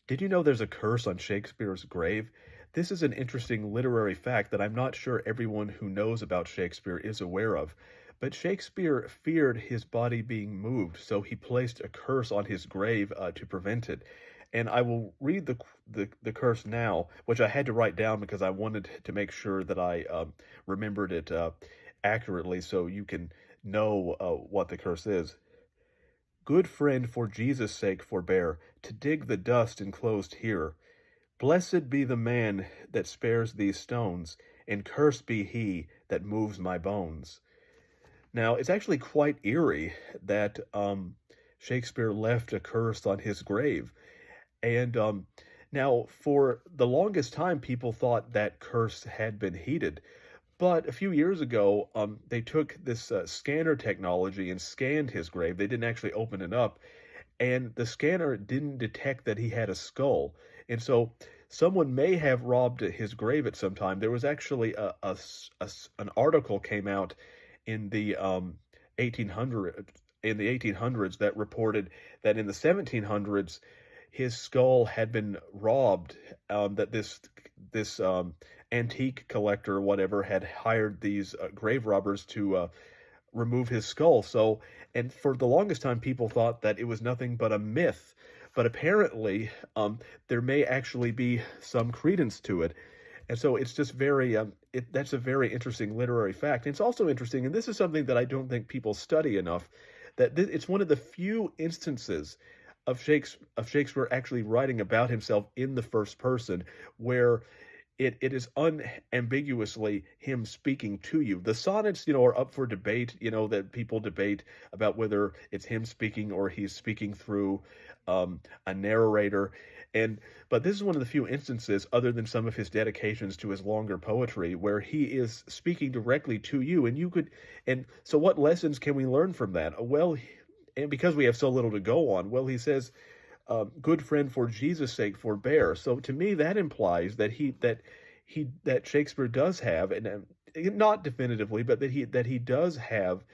Did you know there's a curse on Shakespeare's grave? This is an interesting literary fact that I'm not sure everyone who knows about Shakespeare is aware of. But Shakespeare feared his body being moved, so he placed a curse on his grave to prevent it. And I will read the curse now, which I had to write down because I wanted to make sure that I remembered it accurately so you can know what the curse is. Good friend, for Jesus' sake forbear to dig the dust enclosed here. Blessed be the man that spares these stones, and cursed be he that moves my bones. Now, it's actually quite eerie that Shakespeare left a curse on his grave. And now, for the longest time, people thought that curse had been heeded. But a few years ago, they took this scanner technology and scanned his grave. They didn't actually open it up, and the scanner didn't detect that he had a skull. And so someone may have robbed his grave at some time. There was actually an article came out in the 1800s that reported that in the 1700s his skull had been robbed. That this antique collector or whatever had hired these grave robbers to remove his skull. So, and for the longest time, people thought that it was nothing but a myth. But apparently, there may actually be some credence to it. And so it's just that's a very interesting literary fact. And it's also interesting, and this is something that I don't think people study enough, that it's one of the few instances of Shakespeare actually writing about himself in the first person where it is unambiguously him speaking to you. The sonnets, are up for debate, that people debate about whether it's him speaking or he's speaking through a narrator. But this is one of the few instances, other than some of his dedications to his longer poetry, where he is speaking directly to you. And so what lessons can we learn from that? Well, and because we have so little to go on, well, he says, good friend, for Jesus' sake forbear. So to me, that implies that Shakespeare does have, and not definitively, but that he does have,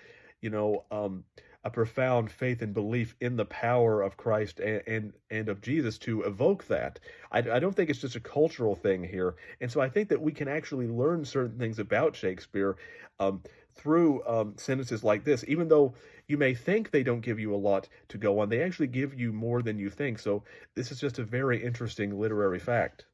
you know, um, a profound faith and belief in the power of Christ and of Jesus to evoke that. I don't think it's just a cultural thing here, and so I think that we can actually learn certain things about Shakespeare um, through sentences like this. Even though you may think they don't give you a lot to go on, they actually give you more than you think. So this is just a very interesting literary fact.